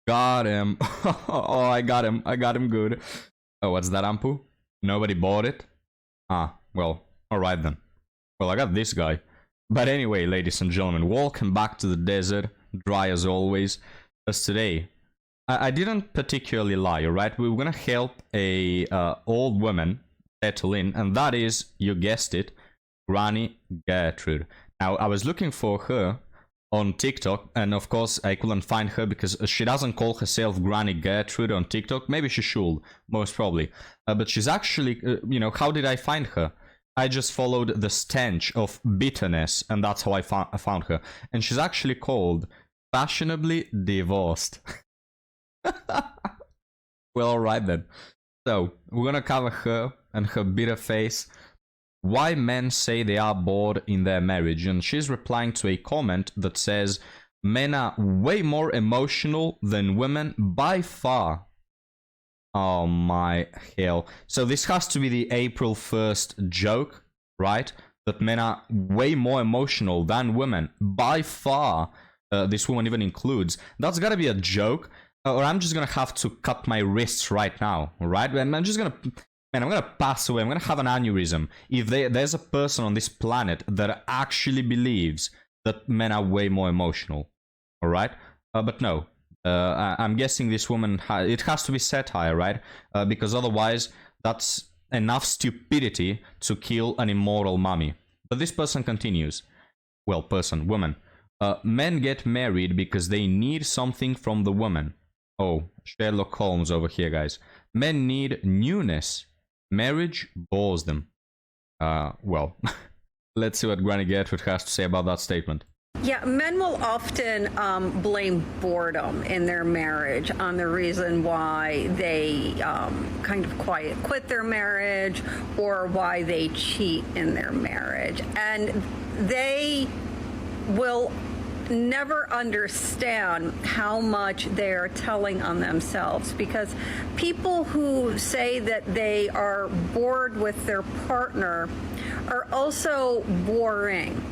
Got him. Oh, I got him. I got him good. Oh, what's that, Ampu? Nobody bought it? Ah, well, alright then. Well, I got this guy. But anyway, ladies and gentlemen, welcome back to the desert. Dry as always. As today, I didn't particularly lie, alright? We were gonna help a old woman settle in, and that is, you guessed it, Granny Gertrude. Now, I was looking for her on TikTok, and of course I couldn't find her because she doesn't call herself Granny Gertrude on TikTok. Maybe she should, most probably. But she's actually, you know, how did I find her? I just followed the stench of bitterness, and that's how I found her. And she's actually called Fashionably Divorced. Well, alright then. So, we're gonna cover her and her bitter face. Why men say they are bored in their marriage, and she's replying to a comment that says men are way more emotional than women by far. Oh my hell. So this has to be the April 1st joke, right? That men are way more emotional than women by far. This woman even includes. That's gotta be a joke, or I'm just gonna have to cut my wrists right now, right? And I'm just gonna... Man, I'm gonna pass away. I'm gonna have an aneurysm if there's a person on this planet that actually believes that men are way more emotional. All right, but no. I'm guessing this woman. It has to be satire, right? Because otherwise, that's enough stupidity to kill an immoral mummy. But this person continues. Well, woman. Men get married because they need something from the woman. Oh, Sherlock Holmes over here, guys. Men need newness. Marriage bores them. Well, let's see what Granny Gertrude has to say about that statement. Yeah, men will often blame boredom in their marriage on the reason why they kind of quit their marriage or why they cheat in their marriage. And they will never understand how much they're telling on themselves, because people who say that they are bored with their partner are also boring,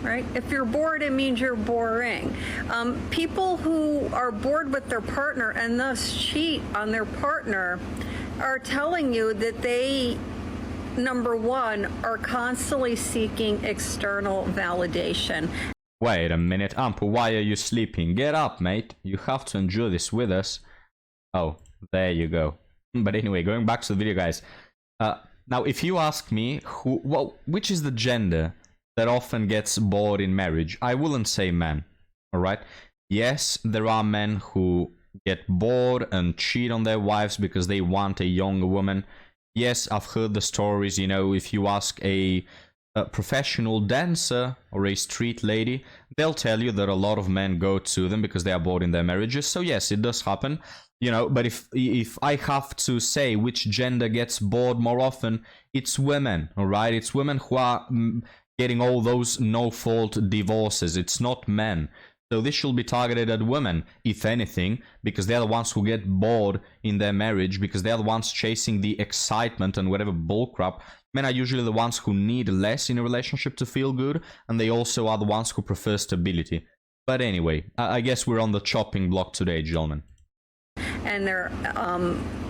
right? If you're bored, it means you're boring. People who are bored with their partner and thus cheat on their partner are telling you that they, number one, are constantly seeking external validation. Wait a minute, Ampu, why are you sleeping? Get up, mate. You have to endure this with us. Oh, there you go. But anyway, going back to the video, guys. Now, if you ask me, which is the gender that often gets bored in marriage, I wouldn't say men, alright? Yes, there are men who get bored and cheat on their wives because they want a younger woman. Yes, I've heard the stories, you know, if you ask a professional dancer or a street lady, they'll tell you that a lot of men go to them because they are bored in their marriages. So yes, it does happen, you know. But if I have to say which gender gets bored more often, it's women. All right, it's women who are getting all those no-fault divorces. It's not men. So this should be targeted at women, if anything, because they're the ones who get bored in their marriage, because they're the ones chasing the excitement and whatever bullcrap. Men are usually the ones who need less in a relationship to feel good, and they also are the ones who prefer stability. But anyway, I guess we're on the chopping block today, gentlemen. And they're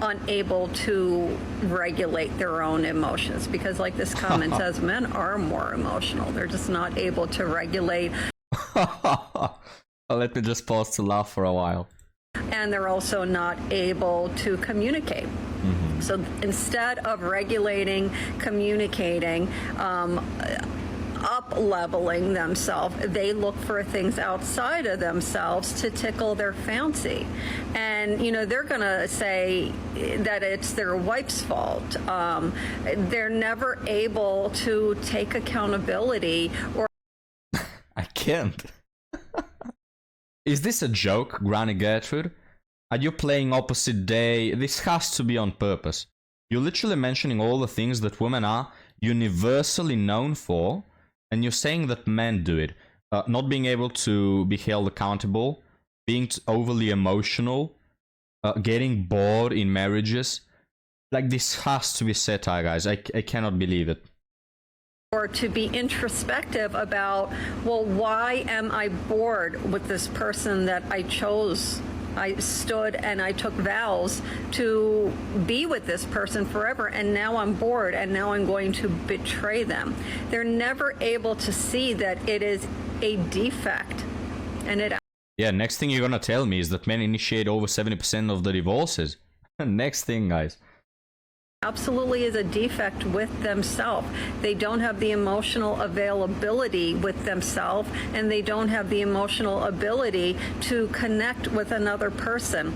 unable to regulate their own emotions, because like this comment says, men are more emotional. They're just not able to regulate. Let me just pause to laugh for a while. And they're also not able to communicate. Mm-hmm. So instead of regulating, communicating, up-leveling themselves, they look for things outside of themselves to tickle their fancy. And, you know, they're going to say that it's their wife's fault. They're never able to take accountability or... I can't. Is this a joke, Granny Gertrude? Are you playing opposite day? This has to be on purpose. You're literally mentioning all the things that women are universally known for, and you're saying that men do it. Not being able to be held accountable, being overly emotional, getting bored in marriages. Like, this has to be satire, guys. I cannot believe it. Or to be introspective about, well, why am I bored with this person that I chose I stood and I took vows to be with this person forever, and now I'm bored, and now I'm going to betray them. They're never able to see that it is a defect, and it. Yeah, next thing you're gonna tell me is that men initiate over 70% of the divorces. Next thing, guys. Absolutely is a defect with themselves. They don't have the emotional availability with themselves, and they don't have the emotional ability to connect with another person.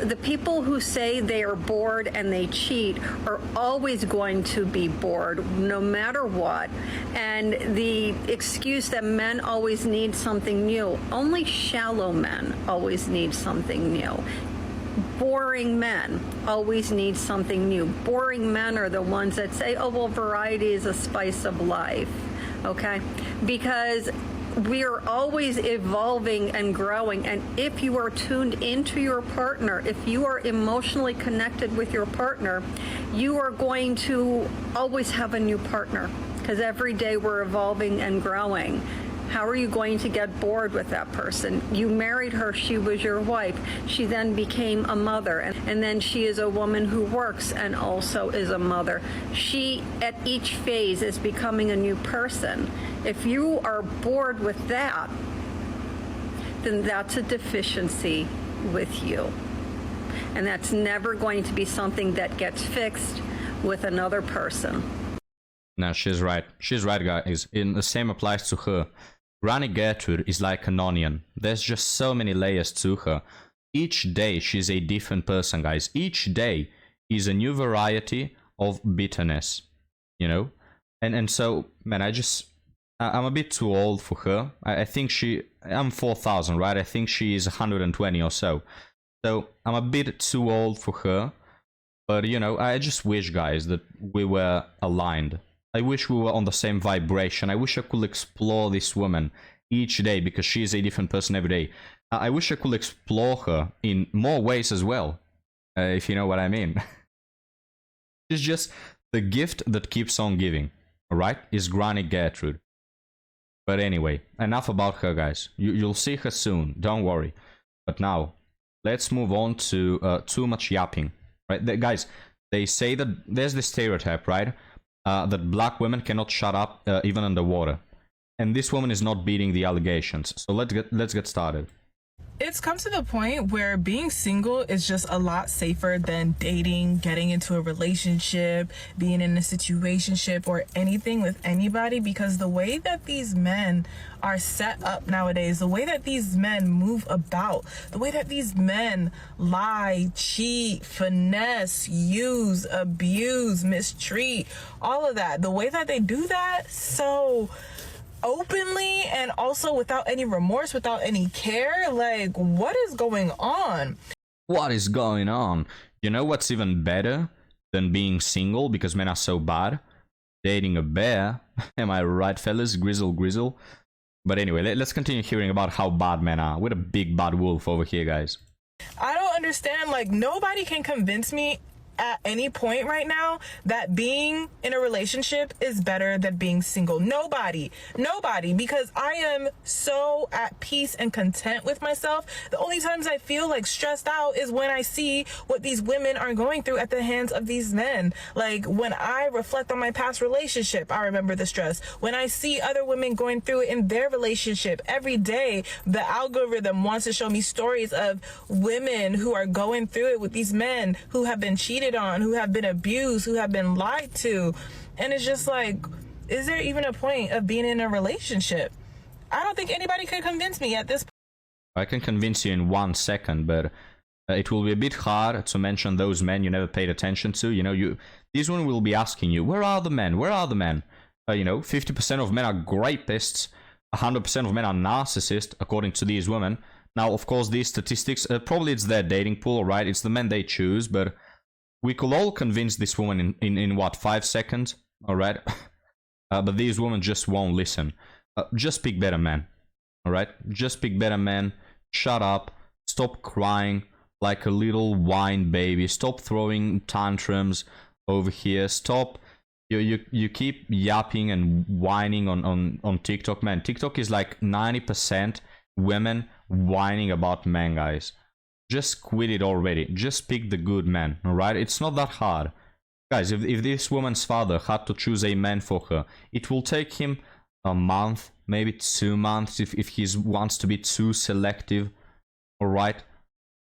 The people who say they are bored and they cheat are always going to be bored no matter what. And the excuse that men always need something new, only shallow men always need something new. Boring men always need something new. Boring men are the ones that say, oh, well, variety is a spice of life, okay? Because we are always evolving and growing, and if you are tuned into your partner, if you are emotionally connected with your partner, you are going to always have a new partner, because every day we're evolving and growing. How are you going to get bored with that person? You married her, she was your wife. She then became a mother, and then she is a woman who works and also is a mother. She, at each phase, is becoming a new person. If you are bored with that, then that's a deficiency with you. And that's never going to be something that gets fixed with another person. No, she's right. She's right, guys. The same applies to her. Granny Gertrude is like an onion. There's just so many layers to her. Each day she's a different person, guys. Each day is a new variety of bitterness, you know? And so, man, I'm a bit too old for her. I think I'm 4,000, right? I think she is 120 or so. So I'm a bit too old for her. But, you know, I just wish, guys, that we were aligned. I wish we were on the same vibration. I wish I could explore this woman each day, because she is a different person every day. I wish I could explore her in more ways as well, if you know what I mean. She's just the gift that keeps on giving, alright? Is Granny Gertrude. But anyway, enough about her, guys. You'll see her soon, don't worry. But now, let's move on to too much yapping, right? Guys, they say that there's this stereotype, right? That black women cannot shut up even underwater, and this woman is not beating the allegations. So let's get started. It's come to the point where being single is just a lot safer than dating, getting into a relationship, being in a situationship, or anything with anybody, because the way that these men are set up nowadays, the way that these men move about, the way that these men lie, cheat, finesse, use, abuse, mistreat, all of that, the way that they do that so openly and also without any remorse, without any care, like, what is going on? What is going on? You know what's even better than being single, because men are so bad? Dating a bear. Am I right, fellas? Grizzle. But anyway, let's continue hearing about how bad men are. We're a big bad wolf over here, guys. I don't understand. Like, nobody can convince me at any point right now that being in a relationship is better than being single. Nobody, because I am so at peace and content with myself. The only times I feel like stressed out is when I see what these women are going through at the hands of these men. Like, when I reflect on my past relationship, I remember the stress. When I see other women going through it in their relationship every day, the algorithm wants to show me stories of women who are going through it with these men who have been cheated on, who have been abused, who have been lied to. And it's just like, is there even a point of being in a relationship? I don't think anybody could convince me at this point. I can convince you in 1 second, but it will be a bit hard to mention those men you never paid attention to. You know, these women will be asking you, where are the men? Where are the men? You know, 50% of men are rapists, 100% of men are narcissists, according to these women. Now, of course, these statistics, probably it's their dating pool, right? It's the men they choose, but we could all convince this woman in what, 5 seconds? All right? But these women just won't listen. Just pick better men. All right? Just pick better men. Shut up. Stop crying like a little whine baby. Stop throwing tantrums over here. Stop. You keep yapping and whining on TikTok, man. TikTok is like 90% women whining about men, guys. just quit it already. Just pick the good man, alright? It's not that hard. Guys, if this woman's father had to choose a man for her, it will take him a month, maybe 2 months if he wants to be too selective, alright?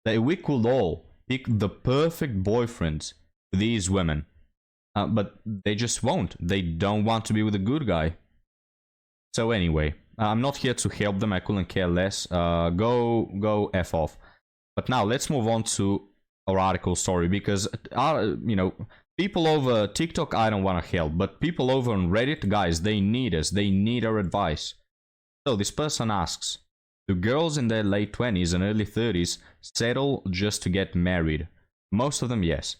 We could all pick the perfect boyfriends for these women, but they just won't. They don't want to be with a good guy. So anyway, I'm not here to help them, I couldn't care less. Go F off. But now let's move on to our article story, because, you know, people over TikTok, I don't want to help, but people over on Reddit, guys, they need us. They need our advice. So this person asks, do girls in their late 20s and early 30s settle just to get married? Most of them, yes.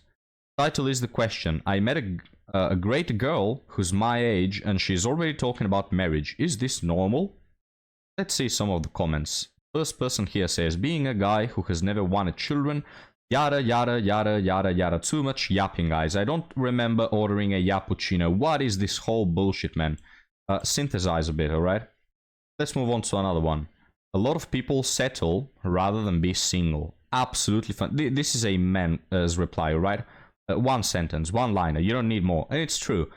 Title is the question. I met a great girl who's my age and she's already talking about marriage. Is this normal? Let's see some of the comments. First person here says, being a guy who has never wanted children, yada yada yada yada yada. Too much yapping, guys. I don't remember ordering a yappuccino. What is this whole bullshit, man? Synthesize a bit, alright? Let's move on to another one. A lot of people settle rather than be single. Absolutely fun. This is a man's reply, right? One sentence, one liner. You don't need more. And it's true.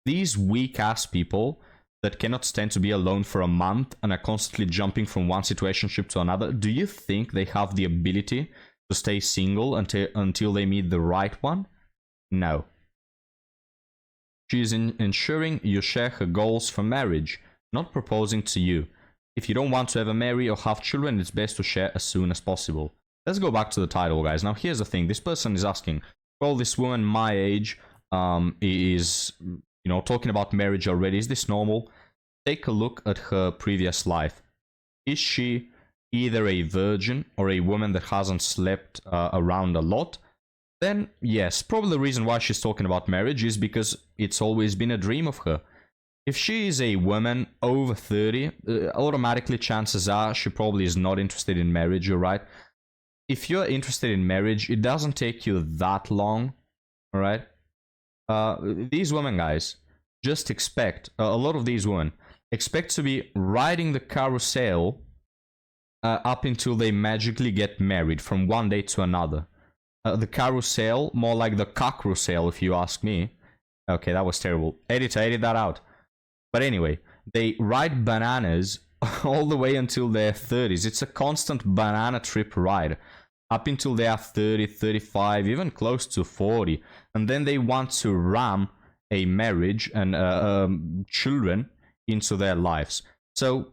These weak-ass people that cannot stand to be alone for a month and are constantly jumping from one situationship to another, do you think they have the ability to stay single until they meet the right one? No. She is ensuring you share her goals for marriage, not proposing to you. If you don't want to ever marry or have children, it's best to share as soon as possible. Let's go back to the title, guys. Now, here's the thing. This person is asking, well, this woman my age is, you know, talking about marriage already. Is this normal? Take a look at her previous life. Is she either a virgin or a woman that hasn't slept around a lot? Then, yes, probably the reason why she's talking about marriage is because it's always been a dream of her. If she is a woman over 30, automatically chances are she probably is not interested in marriage, alright? If you're interested in marriage, it doesn't take you that long, alright? These women, guys, just expect, a lot of these women, expect to be riding the carousel up until they magically get married from one day to another. The carousel, more like the carousel, if you ask me. Okay, that was terrible. Editor, edit that out. But anyway, they ride bananas all the way until their 30s. It's a constant banana trip ride up until they are 30, 35, even close to 40. And then they want to ram a marriage and children into their lives. So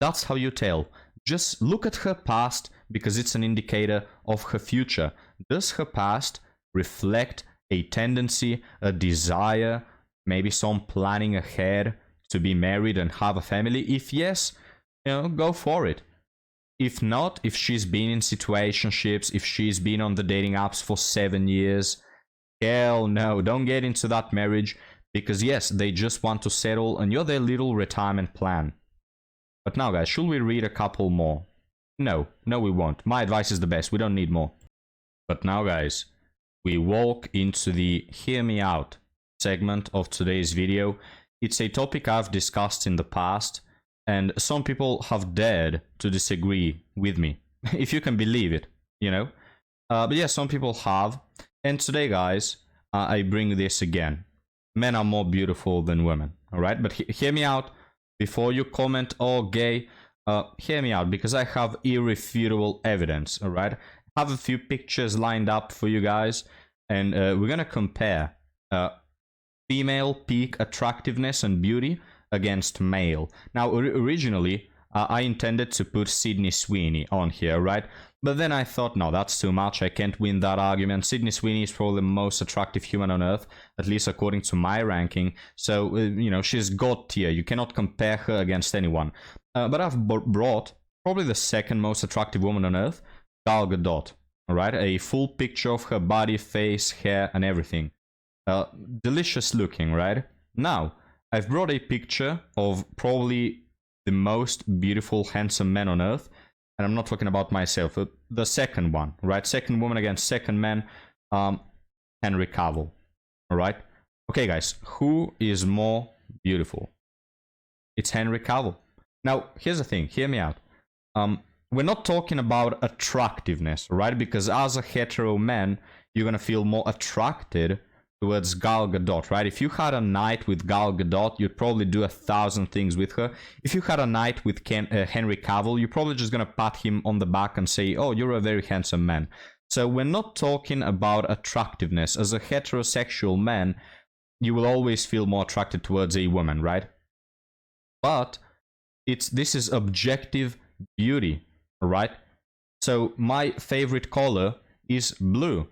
that's how you tell. Just look at her past, because it's an indicator of her future. Does her past reflect a tendency, a desire, maybe some planning ahead to be married and have a family? If yes, you know, go for it. If not, if she's been in situationships, if she's been on the dating apps for 7 years, hell no, don't get into that marriage, because yes, they just want to settle and you're their little retirement plan. But now, guys, should we read a couple more? No, we won't. My advice is the best. We don't need more. But now, guys, we walk into the Hear Me Out segment of today's video. It's a topic I've discussed in the past, and some people have dared to disagree with me, if you can believe it, you know. But yeah, some people have. And today, guys, I bring this again. Men are more beautiful than women, all right? But hear me out before you comment, oh, gay. Hear me out, because I have irrefutable evidence, all right? I have a few pictures lined up for you guys, and we're going to compare female peak attractiveness and beauty against male. Now, originally, I intended to put Sydney Sweeney on here, right? But then I thought, no, that's too much. I can't win that argument. Sydney Sweeney is probably the most attractive human on Earth, at least according to my ranking. So, you know, she's God tier. You cannot compare her against anyone. But I've brought probably the second most attractive woman on Earth, Gal Gadot. All right, a full picture of her body, face, hair, and everything. Delicious looking, right? Now, I've brought a picture of probably the most beautiful, handsome man on Earth. And I'm not talking about myself. The second one, right? Second woman against second man, Henry Cavill. All right? Okay, guys. Who is more beautiful? It's Henry Cavill. Now, here's the thing. Hear me out. we're not talking about attractiveness, right? Because as a hetero man, you're gonna feel more attracted towards Gal Gadot, right? If you had a night with Gal Gadot, you'd probably do 1,000 things with her. If you had a night with Henry Cavill, you're probably just gonna pat him on the back and say, oh, you're a very handsome man. So we're not talking about attractiveness. As a heterosexual man, you will always feel more attracted towards a woman, right? But this is objective beauty, right? So my favorite color is blue.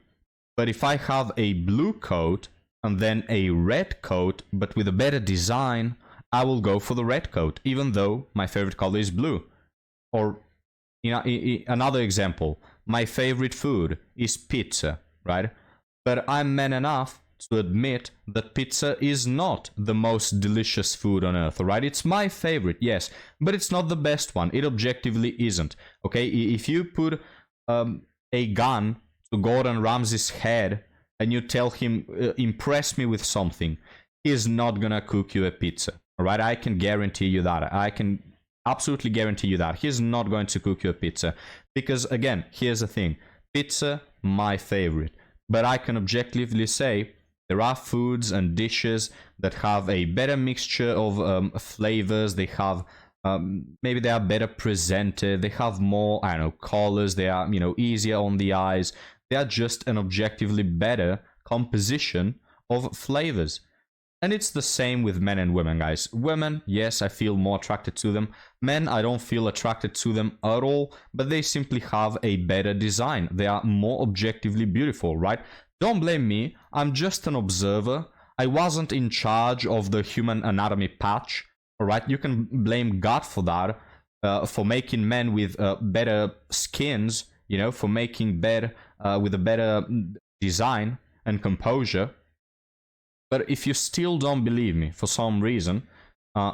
But if I have a blue coat and then a red coat, but with a better design, I will go for the red coat, even though my favorite color is blue. Or, you know, another example, my favorite food is pizza, right? But I'm man enough to admit that pizza is not the most delicious food on earth, right? It's my favorite, yes, but it's not the best one. It objectively isn't, okay? If you put a gun to Gordon Ramsay's head and you tell him, impress me with something, he's not gonna cook you a pizza, all right? I can guarantee you that. I can absolutely guarantee you that. He's not going to cook you a pizza. Because, again, here's the thing. Pizza, my favorite. But I can objectively say there are foods and dishes that have a better mixture of flavors. They have, maybe they are better presented. They have more, I don't know, colors. They are, you know, easier on the eyes. They are just an objectively better composition of flavors. And it's the same with men and women, guys. Women, yes, I feel more attracted to them. Men, I don't feel attracted to them at all, but they simply have a better design. They are more objectively beautiful, right? Don't blame me. I'm just an observer. I wasn't in charge of the human anatomy patch, all right? You can blame God for that, for making men with better skins, you know, for making bed with a better design and composure. But if you still don't believe me for some reason,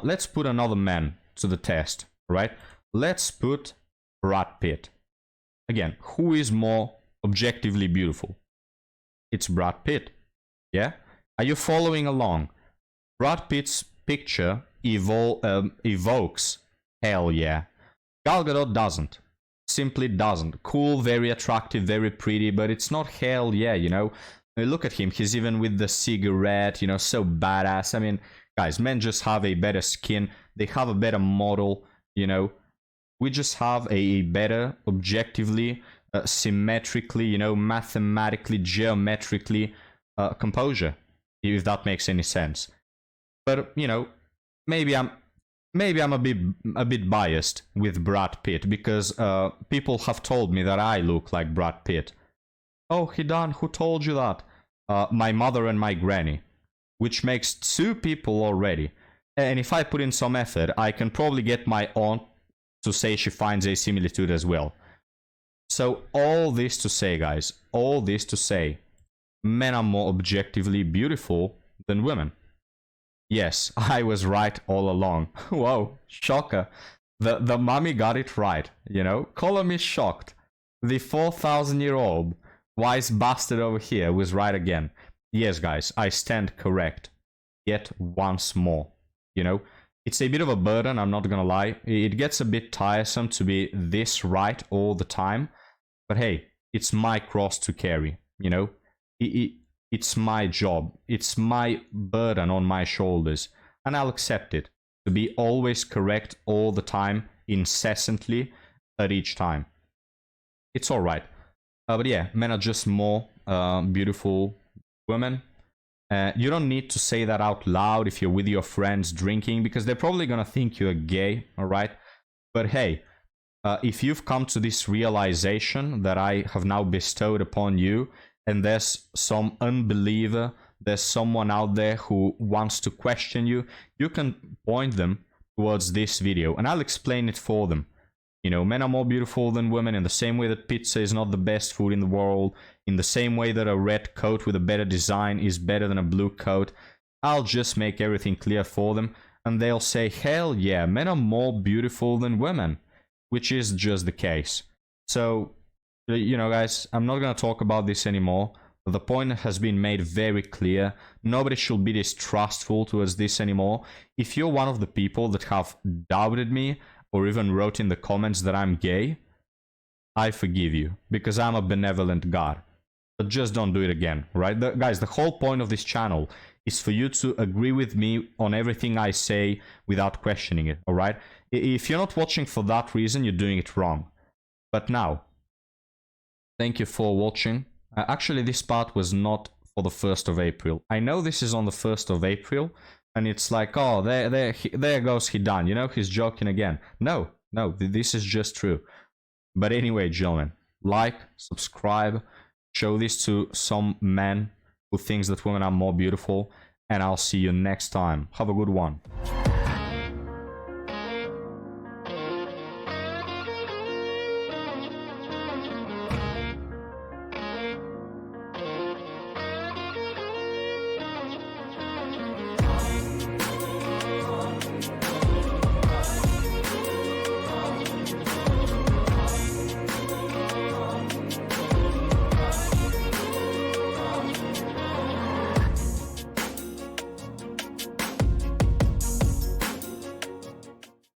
let's put another man to the test, right? Let's put Brad Pitt. Again, who is more objectively beautiful? It's Brad Pitt, yeah? Are you following along? Brad Pitt's picture evokes hell yeah. Gal Gadot doesn't. Simply doesn't. Cool, very attractive, very pretty, but it's not hell yeah, you know? Look at him, he's even with the cigarette, you know, so badass. I mean, guys, men just have a better skin, they have a better model, you know. We just have a better, objectively, symmetrically, you know, mathematically, geometrically composure, if that makes any sense. But, you know, maybe I'm a bit biased with Brad Pitt, because people have told me that I look like Brad Pitt. Oh, Hidan, who told you that? My mother and my granny, which makes 2 people already. And if I put in some effort, I can probably get my aunt to say she finds a similitude as well. So all this to say, guys, all this to say, men are more objectively beautiful than women. Yes, I was right all along. Whoa, shocker. The mummy got it right, you know? Color me shocked. The 4,000-year-old wise bastard over here was right again. Yes, guys, I stand correct. Yet once more. You know, it's a bit of a burden, I'm not gonna lie. It gets a bit tiresome to be this right all the time. But hey, it's my cross to carry, you know? It's my job. It's my burden on my shoulders. And I'll accept it. To be always correct all the time, incessantly, at each time. It's alright. But yeah, men are just more beautiful women. You don't need to say that out loud if you're with your friends drinking, because they're probably gonna think you're gay, alright? But hey, if you've come to this realization that I have now bestowed upon you, and there's some unbeliever, there's someone out there who wants to question you, you can point them towards this video, and I'll explain it for them. You know, men are more beautiful than women, in the same way that pizza is not the best food in the world, in the same way that a red coat with a better design is better than a blue coat. I'll just make everything clear for them, and they'll say, hell yeah, men are more beautiful than women, which is just the case. So, you know, guys, I'm not going to talk about this anymore. The point has been made very clear. Nobody should be distrustful towards this anymore. If you're one of the people that have doubted me, or even wrote in the comments that I'm gay, I forgive you because I'm a benevolent God. But just don't do it again, right? Guys, the whole point of this channel is for you to agree with me on everything I say without questioning it, all right? If you're not watching for that reason, you're doing it wrong. But now, thank you for watching. Actually, this part was not for the 1st of April. I know this is on the 1st of April, and it's like, oh, there goes he done, you know, he's joking again. No, this is just true. But anyway, gentlemen, like, subscribe, show this to some man who thinks that women are more beautiful, and I'll see you next time. Have a good one.